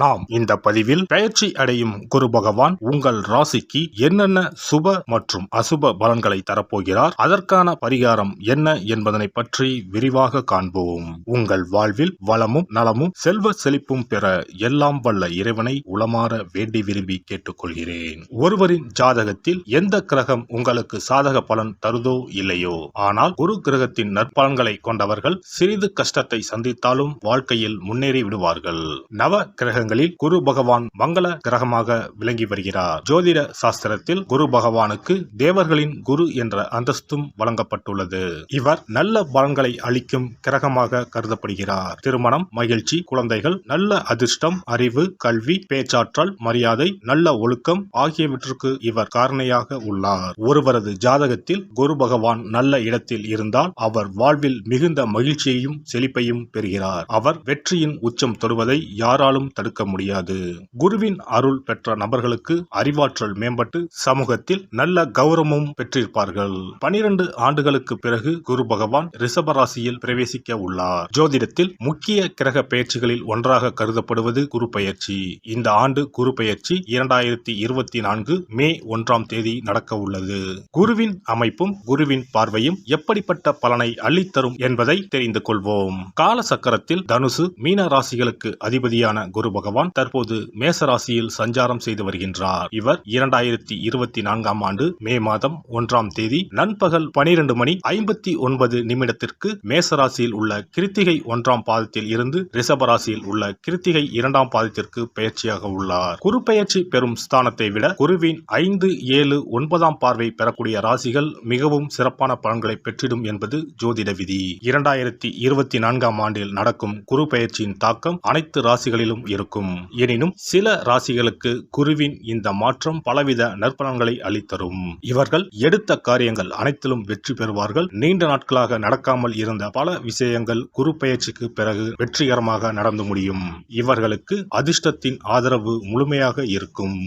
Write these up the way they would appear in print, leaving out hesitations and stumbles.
நாம் இந்த பதிவில் பெயர்ச்சி அடையும் குரு பகவான் உங்கள் ராசிக்கு என்னென்ன சுப மற்றும் அசுப பலன்களை தரப்போகிறார், அதற்கான பரிகாரம் என்ன என்பதனை பற்றி விரிவாக காண்போம். உங்கள் வாழ்வில் வளமும் நலமும் செல்வ செழிப்பும் பெற எல்லாம் வல்ல இறைவனை உளமாற வேண்டி விரும்பி கேட்டுக்கொள்கிறேன். ஒருவரின் ஜாதகத்தில் எந்த கிரகம் உங்களுக்கு சாதக பலன் தருதோ இல்லையோ, ஆனால் குரு கிரகத்தின் நற்பலன்களை கொண்டவர்கள் சிறிது கஷ்டத்தை சந்தித்தாலும் வாழ்க்கையில் முன்னேறி விடுவார்கள். நவ கிரகங்களில் குரு பகவான் மங்கள கிரகமாக விளங்கி வருகிறார். ஜோதிட சாஸ்திரத்தில் குரு பகவானுக்கு தேவர்களின் குரு என்ற அந்தஸ்தும் வழங்கப்பட்டுள்ளது. இவர் நல்ல பலன்களை அளிக்கும் கிரகமாக கருதப்படுகிறார். திருமணம், மகிழ்ச்சி, குழந்தைகள், நல்ல அதிர்ஷ்டம், அறிவு, கல்வி, பேச்சாற்றல், மரியாதை, நல்ல ஒழுக்கம் ஆகியவற்றுக்கு இவர் காரணியாக உள்ளார். ஒருவரது ஜாதகத்தில் குரு பகவான் நல்ல இடத்தில் இருந்தால் அவர் வாழ்வில் மிகுந்த மகிழ்ச்சியையும் செழிப்பையும் பெறுகிறார். அவர் வெற்றியின் உச்சம் தொடுவதை யாராலும் தடுக்க முடியாது. குருவின் அருள் பெற்ற நபர்களுக்கு அறிவாற்றல் மேம்பட்டு சமூகத்தில் நல்ல கௌரவமும் பெற்றிருப்பார்கள். 12 ஆண்டுகளுக்கு பிறகு குரு பகவான் ரிஷபராசியில் பிரவேசிக்க உள்ளார். ஜோதிடத்தில் முக்கிய கிரக பெயர்ச்சிகளில் ஒன்றாக கருதப்படுவது குரு பெயர்ச்சி. இந்த ஆண்டு குரு பெயர்ச்சி 2024 மே 1ஆம் தேதி நடக்க உள்ளது. குருவின் அமைப்பும் குருவின் பார்வையும் எப்படிப்பட்ட பலனை அள்ளித்தரும் என்பதை தெரிந்து கொள்வோம். கால சக்கரத்தில் தனுசு, மீன ராசிகளுக்கு அதிபதியான குரு பகவான் தற்போது மேச ராசியில் சஞ்சாரம் செய்து வருகின்றார். இவர் 2024ஆம் ஆண்டு மே மாதம் 1ஆம் தேதி நண்பகல் 12:59 மேச ராசியில் உள்ள கிருத்திகை 1ஆம் பாதத்தில் இருந்து ரிஷப ராசியில் உள்ள கிருத்திகை 2ஆம் பாதத்திற்கு பெயர்ச்சியாக உள்ளார். குரு பெயர்ச்சி பெறும் ஸ்தானத்தை விட குருவின் 5, 7, 9ஆம் பார்வை பெறக்கூடிய ராசிகள் மிகவும் சிறப்பான பலன்களை பெற்றிடும் என்பது ஜோதிட விதி. 2024ஆம் ஆண்டில் நடக்கும் குரு பெயர்ச்சியின் தாக்கம் அனைத்து ராசிகளிலும் இருக்கும். எனினும் சில ராசிகளுக்கு குருவின் இந்த மாற்றம் பலவித நற்பலன்களை அளித்தரும். இவர்கள் எடுத்த காரியங்கள் அனைத்திலும் வெற்றி பெறுவார்கள். நீண்ட நாட்களாக நடக்காமல் இருந்த பல விஷயங்கள் குரு பெயர்ச்சிக்கு பிறகு வெற்றிகரமாக நடந்து முடியும். இவர்களுக்கு அதிர்ஷ்டத்தின் ஆதரவு முழுமையாக இருக்கும்.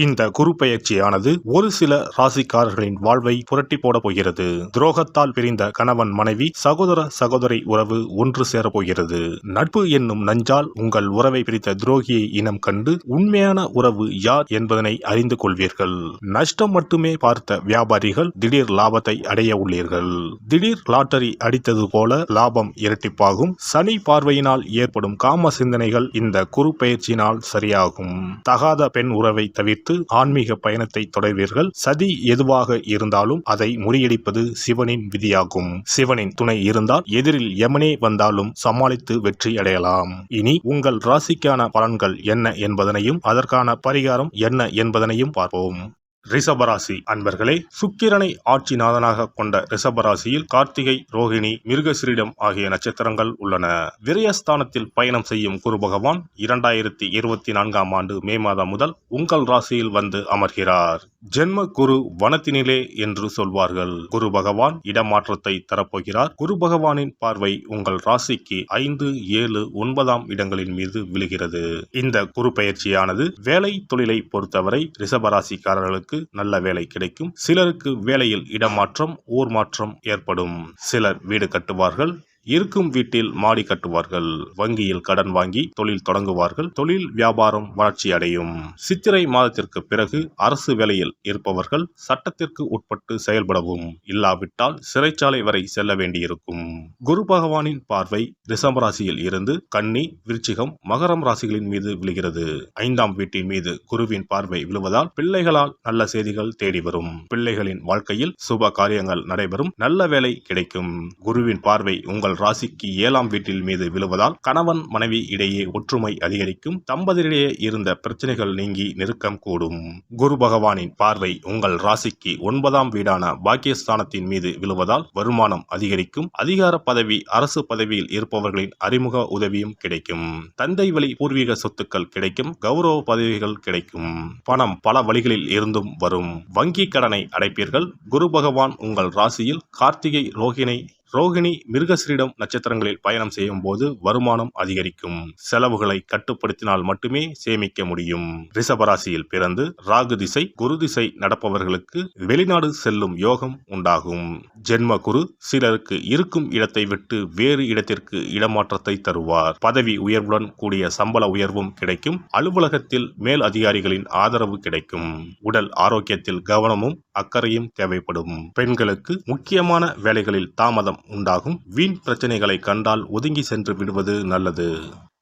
இந்த குரு பெயர்ச்சியானது ஒரு சில ராசிக்காரர்களின் வாழ்வை புரட்டி போட போகிறது. துரோகத்தால் பிரிந்த கணவன் மனைவி, சகோதர சகோதரி உறவு ஒன்று சேர போகிறது. நட்பு என்னும் நஞ்சால் உங்கள் உறவை பிரித்த துரோகியை இனம் கண்டு உண்மையான உறவு யார் என்பதனை அறிந்து கொள்வீர்கள். நஷ்டம் மட்டுமே பார்த்த வியாபாரிகள் திடீர் லாபத்தை அடைய உள்ளீர்கள். திடீர் லாட்டரி அடித்தது போல லாபம் இரட்டிப்பாகும். சனி பார்வையினால் ஏற்படும் காம சிந்தனைகள் இந்த குரு பெயர்ச்சியினால் சரியாகும். தகாத பெண் உறவை தவிர்த்து ஆன்மீக பயணத்தை தொடர்வீர்கள். சதி எதுவாக இருந்தாலும் அதை முறியடிப்பது சிவனின் விதியாகும். சிவனின் துணை இருந்தால் எதிரில் யமனே வந்தாலும் சமாளித்து வெற்றி அடையலாம். இனி உங்கள் ராசிக்கான பலன்கள் என்ன என்பதனையும் அதற்கான பரிகாரம் என்ன என்பதனையும் பார்ப்போம். ரிஷபராசி அன்பர்களே, சுக்கிரனை ஆட்சிநாதனாக கொண்ட ரிஷபராசியில் கார்த்திகை, ரோகிணி, மிருகசிரிடம் ஆகிய நட்சத்திரங்கள் உள்ளன. விரயஸ்தானத்தில் பயணம் செய்யும் குரு பகவான் 2024ஆம் ஆண்டு மே மாதம் முதல் உங்கள் ராசியில் வந்து அமர்கிறார். ஜென்ம குரு வனத்தினிலே என்று சொல்வார்கள். குரு பகவான் இடமாற்றத்தை தரப்போகிறார். குரு பகவானின் பார்வை உங்கள் ராசிக்கு 5, 7, 9ஆம் இடங்களின் மீது விழுகிறது. இந்த குரு பெயர்ச்சியானது வேலை தொழிலை பொறுத்தவரை ரிஷபராசிக்காரர்களுக்கு நல்ல வேலை கிடைக்கும். சிலருக்கு வேலையில் இடமாற்றம், ஊர் மாற்றம் ஏற்படும். சிலர் வீடு கட்டுவார்கள். இருக்கும் வீட்டில் மாடி கட்டுவார்கள். வங்கியில் கடன் வாங்கி தொழில் தொடங்குவார்கள். தொழில் வியாபாரம் வளர்ச்சி அடையும். சித்திரை மாதத்திற்கு பிறகு அரசு வேலையில் இருப்பவர்கள் சட்டத்திற்கு உட்பட்டு செயல்படவும், இல்லாவிட்டால் சிறைச்சாலை வரை செல்ல வேண்டியிருக்கும். குரு பகவானின் பார்வை ரிஷபராசியில் இருந்து கன்னி, விருச்சிகம், மகரம் ராசிகளின் மீது விழுகிறது. 5ஆம் வீட்டின் மீது குருவின் பார்வை விழுவதால் பிள்ளைகளால் நல்ல செய்திகள் தேடி வரும். பிள்ளைகளின் வாழ்க்கையில் சுப காரியங்கள் நடைபெறும். நல்ல வேலை கிடைக்கும். குருவின் பார்வை உங்கள் ராசிக்கு 7ஆம் வீட்டில் மீது விழுவதால் கணவன் மனைவி இடையே ஒற்றுமை அதிகரிக்கும். தம்பதியிடையே இருந்த பிரச்சனைகள் நீங்கி நெருக்கம் கூடும். குரு பகவானின் பார்வை உங்கள் ராசிக்கு 9ஆம் வீடான பாக்கியஸ்தானத்தின் மீது விழுவதால் வருமானம் அதிகரிக்கும். அதிகார பதவி, அரசு பதவியில் இருப்பவர்களின் அறிமுக உதவியும் கிடைக்கும். தந்தை வழி பூர்வீக சொத்துக்கள் கிடைக்கும். கௌரவ பதவிகள் கிடைக்கும். பணம் பல வழிகளில் இருந்தும் வரும். வங்கி கடனை அடைப்பீர்கள். குரு பகவான் உங்கள் ராசியில் கார்த்திகை, ரோகிணி ரோகிணி மிருகஸ்ரீடம் நட்சத்திரங்களில் பயணம் செய்யும் போது வருமானம் அதிகரிக்கும். செலவுகளை கட்டுப்படுத்தினால் மட்டுமே சேமிக்க முடியும். ரிஷபராசியில் பிறந்து ராகு திசை குரு திசை நடப்பவர்களுக்கு வெளிநாடு செல்லும் யோகம் உண்டாகும். ஜென்ம குரு சிலருக்கு இருக்கும் இடத்தை விட்டு வேறு இடத்திற்கு இடமாற்றத்தை தருவார். பதவி உயர்வுடன் கூடிய சம்பள உயர்வும் கிடைக்கும். அலுவலகத்தில் மேல் அதிகாரிகளின் ஆதரவு கிடைக்கும். உடல் ஆரோக்கியத்தில் கவனமும் அக்கறையும் தேவைப்படும். பெண்களுக்கு முக்கியமான வேலைகளில் தாமதம் உண்டாகும். வீண் பிரச்சனைகளை கண்டால் ஒதுங்கி சென்று விடுவது நல்லது.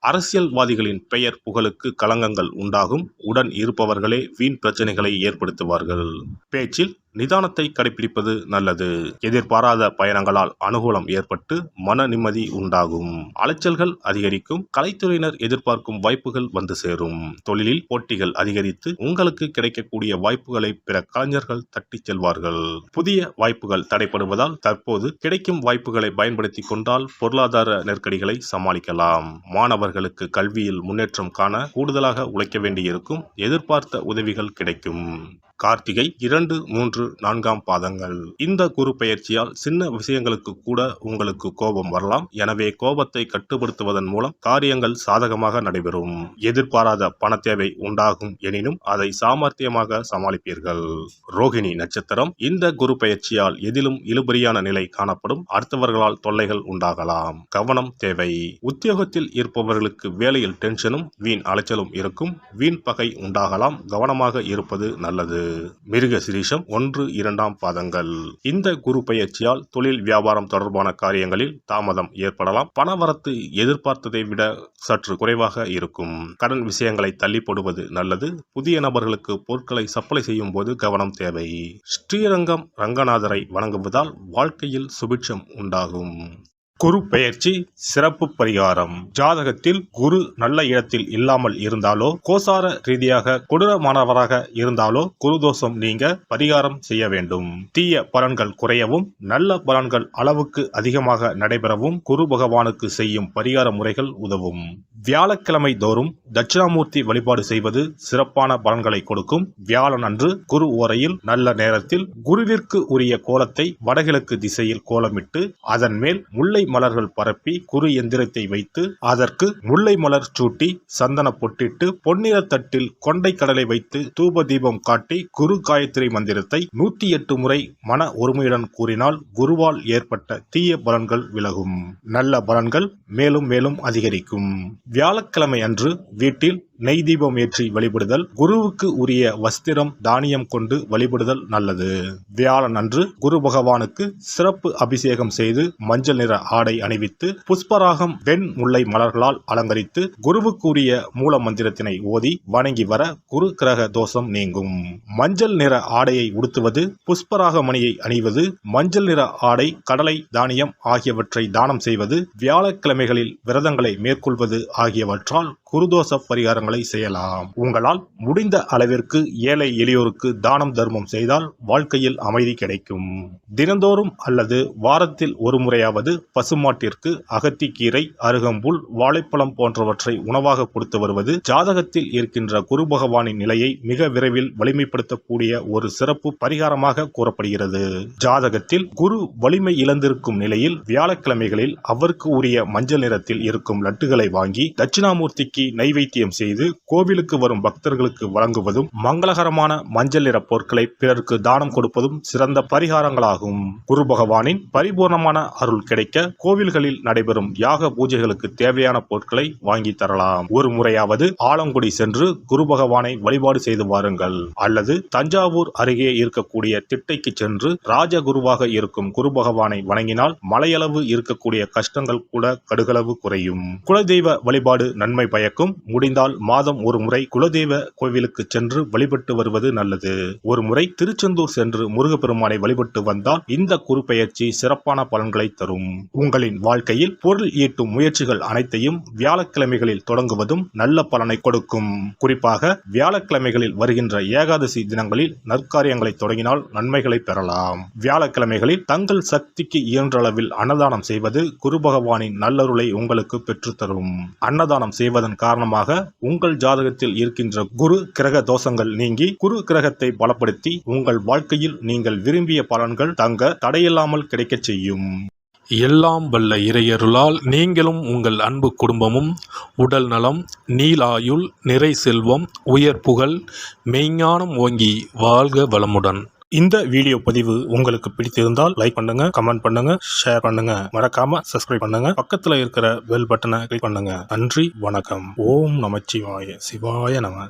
அரசியல்வாதிகளின் பெயர் புகழுக்கு களங்கங்கள் உண்டாகும். உடன் இருப்பவர்களே வீண் பிரச்சனைகளை ஏற்படுத்துவார்கள். பேச்சில் நிதானத்தை கடைபிடிப்பது நல்லது. எதிர்பாராத பயணங்களால் அனுகூலம் ஏற்பட்டு மன நிம்மதி உண்டாகும். அலைச்சல்கள் அதிகரிக்கும். கலைத்துறையினர் எதிர்பார்க்கும் வாய்ப்புகள் வந்து சேரும். தொழிலில் போட்டிகள் அதிகரித்து உங்களுக்கு கிடைக்கக்கூடிய வாய்ப்புகளை பிற கலைஞர்கள் தட்டிச் செல்வார்கள். புதிய வாய்ப்புகள் தடைப்படுவதால் தற்போது கிடைக்கும் வாய்ப்புகளை பயன்படுத்திக் கொண்டால் பொருளாதார நெருக்கடிகளை சமாளிக்கலாம். மாணவர்களுக்கு கல்வியில் முன்னேற்றம் காண கூடுதலாக உழைக்க வேண்டியிருக்கும். எதிர்பார்த்த உதவிகள் கிடைக்கும். கார்த்திகை 2, 3, 4 பாதங்கள். இந்த குரு பெயர்ச்சியால் சின்ன விஷயங்களுக்கு கூட உங்களுக்கு கோபம் வரலாம். எனவே கோபத்தை கட்டுப்படுத்துவதன் மூலம் காரியங்கள் சாதகமாக நடைபெறும். எதிர்பாராத பண தேவை உண்டாகும் எனினும் அதை சாமர்த்தியமாக சமாளிப்பீர்கள். ரோகிணி நட்சத்திரம். இந்த குரு பெயர்ச்சியால் எதிலும் இழுபறியான நிலை காணப்படும். அடுத்தவர்களால் தொல்லைகள் உண்டாகலாம். கவனம் தேவை. உத்தியோகத்தில் இருப்பவர்களுக்கு வேலையில் டென்ஷனும் வீண் அலைச்சலும் இருக்கும். வீண் பகை உண்டாகலாம். கவனமாக இருப்பது நல்லது. மிருக சிரீஷம் 1, 2 பாதங்கள். இந்த குரு பெயர்ச்சியால் தொழில் வியாபாரம் தொடர்பான காரியங்களில் தாமதம் ஏற்படலாம். பணவரத்து எதிர்பார்த்ததை விட சற்று குறைவாக இருக்கும். கடன் விஷயங்களை தள்ளி போடுவது நல்லது. புதிய நபர்களுக்கு பொருட்களை சப்ளை செய்யும் போது கவனம் தேவை. ஸ்ரீரங்கம் ரங்கநாதரை வணங்குவதால் வாழ்க்கையில் சுபிட்சம் உண்டாகும். குரு பெயர்ச்சி சிறப்பு பரிகாரம். ஜாதகத்தில் குரு நல்ல இடத்தில் இல்லாமல் இருந்தாலோ கோசார ரீதியாக கொடூரமானவராக இருந்தாலோ குரு தோஷம் நீங்க பரிகாரம் செய்ய வேண்டும். தீய பலன்கள் குறையவும் நல்ல பலன்கள் அளவுக்கு அதிகமாக நடைபெறவும் குரு பகவானுக்கு செய்யும் பரிகார முறைகள் உதவும். வியாழக்கிழமை தோறும் தட்சிணாமூர்த்தி வழிபாடு செய்வது சிறப்பான பலன்களை கொடுக்கும். வியாழன் அன்று குரு ஓரையில் நல்ல நேரத்தில் குருவிற்கு உரிய கோலத்தை வடகிழக்கு திசையில் கோலமிட்டு அதன் மேல் முல்லை மலர்கள் பரப்பி குரு எந்திரத்தை வைத்து அதற்கு முல்லை மலர் சூட்டி சந்தன பொட்டிட்டு பொன்னிற தட்டில் கொண்டை கடலை வைத்து தூப தீபம் காட்டி குரு காயத்ரி மந்திரத்தை 108 முறை மன ஒருமையுடன் கூறினால் குருவால் ஏற்பட்ட தீய பலன்கள் விலகும். நல்ல பலன்கள் மேலும் மேலும் அதிகரிக்கும். வியாழக்கிழமை அன்று வீட்டில் நெய் தீபம் ஏற்றி வழிபடுதல். குருவுக்கு உரிய வஸ்திரம் தானியம் கொண்டு வழிபடுதல் நல்லது. வியாழன் அன்று குரு பகவானுக்கு சிறப்பு அபிஷேகம் செய்து மஞ்சள் நிற ஆடை அணிவித்து புஷ்பராகம் வெண் முல்லை மலர்களால் அலங்கரித்து குருவுக்கு உரிய மூல மந்திரத்தினை ஓதி வணங்கி வர குரு கிரக தோஷம் நீங்கும். மஞ்சள் நிற ஆடையை உடுத்துவது, புஷ்பராக மணியை அணிவது, மஞ்சள் நிற ஆடை, கடலை, தானியம் ஆகியவற்றை தானம் செய்வது, வியாழக்கிழமைகளில் விரதங்களை மேற்கொள்வது ஆகியவற்றால் குருதோஷ பரிகாரங்களை செய்யலாம். உங்களால் முடிந்த அளவிற்கு ஏழை எளியோருக்கு தானம் தர்மம் செய்தால் வாழ்க்கையில் அமைதி கிடைக்கும். தினந்தோறும் அல்லது வாரத்தில் ஒரு முறையாவது பசுமாட்டிற்கு அகத்திக்கீரை, அருகம்புல், வாழைப்பழம் போன்றவற்றை உணவாக கொடுத்து வருவது ஜாதகத்தில் இருக்கின்ற குரு பகவானின் நிலையை மிக விரைவில் வலிமைப்படுத்தக்கூடிய ஒரு சிறப்பு பரிகாரமாக கூறப்படுகிறது. ஜாதகத்தில் குரு வலிமை இழந்திருக்கும் நிலையில் வியாழக்கிழமைகளில் அவருக்கு உரிய மஞ்சள் நிறத்தில் இருக்கும் லட்டுகளை வாங்கி தட்சிணாமூர்த்திக்கு நைவேத்தியம் செய்து கோவிலுக்கு வரும் பக்தர்களுக்கு வழங்குவதும் மங்களகரமான மஞ்சள் நிற பொருட்களை பிறருக்கு தானம் கொடுப்பதும் சிறந்த பரிகாரங்களாகும். குரு பகவானின் பரிபூர்ணமான அருள் கிடைக்க கோவில்களில் நடைபெறும் யாக பூஜைகளுக்கு தேவையான பொருட்களை வாங்கி தரலாம். ஒரு முறையாவது ஆலங்குடி சென்று குரு பகவானை வழிபாடு செய்து வாருங்கள். அல்லது தஞ்சாவூர் அருகே இருக்கக்கூடிய திட்டைக்கு சென்று ராஜகுருவாக இருக்கும் குரு பகவானை வணங்கினால் மலையளவு இருக்கக்கூடிய கஷ்டங்கள் கூட கடுகளவு குறையும். குலதெய்வ வழிபாடு நன்மை பயக்கும். முடிந்தால் மாதம் ஒரு முறை குலதெய்வ கோவிலுக்கு சென்று வழிபட்டு வருவது நல்லது. ஒரு முறை திருச்செந்தூர் சென்று முருகப்பெருமானை வழிபட்டு வந்தால் இந்த குரு பெயர்ச்சி சிறப்பான பலன்களை தரும். உங்களின் வாழ்க்கையில் பொருள் ஈட்டும் முயற்சிகள் அனைத்தையும் வியாழக்கிழமைகளில் தொடங்குவதும் நல்ல பலனை கொடுக்கும். குறிப்பாக வியாழக்கிழமைகளில் வருகின்ற ஏகாதசி தினங்களில் நற்காரியங்களை தொடங்கினால் நன்மைகளை பெறலாம். வியாழக்கிழமைகளில் தங்கள் சக்திக்கு இயன்ற அளவில் அன்னதானம் செய்வது குரு பகவானின் நல்லருளை உங்களுக்கு பெற்றுத்தரும். அன்னதானம் செய்வதன் காரணமாக உங்கள் ஜாதகத்தில் இருக்கின்ற குரு கிரக தோஷங்கள் நீங்கி குரு கிரகத்தை பலப்படுத்தி உங்கள் வாழ்க்கையில் நீங்கள் விரும்பிய பலன்கள் தங்க தடையில்லாமல் கிடைக்கச் செய்யும். எல்லாம் வல்ல இறையருளால் நீங்களும் உங்கள் அன்பு குடும்பமும் உடல் நலம், நீளாயுள், நிறை செல்வம், உயர் புகழ், மெய்ஞானம் ஓங்கி வாழ்க வளமுடன். இந்த வீடியோ பதிவு உங்களுக்கு பிடித்திருந்தால் லைக் பண்ணுங்க, கமெண்ட் பண்ணுங்க, ஷேர் பண்ணுங்க, மறக்காம சப்ஸ்கிரைப் பண்ணுங்க, பக்கத்துல இருக்கிற பெல் பட்டனை கிளிக் பண்ணுங்க. நன்றி, வணக்கம். ஓம் நமச்சிவாய, சிவாய நம.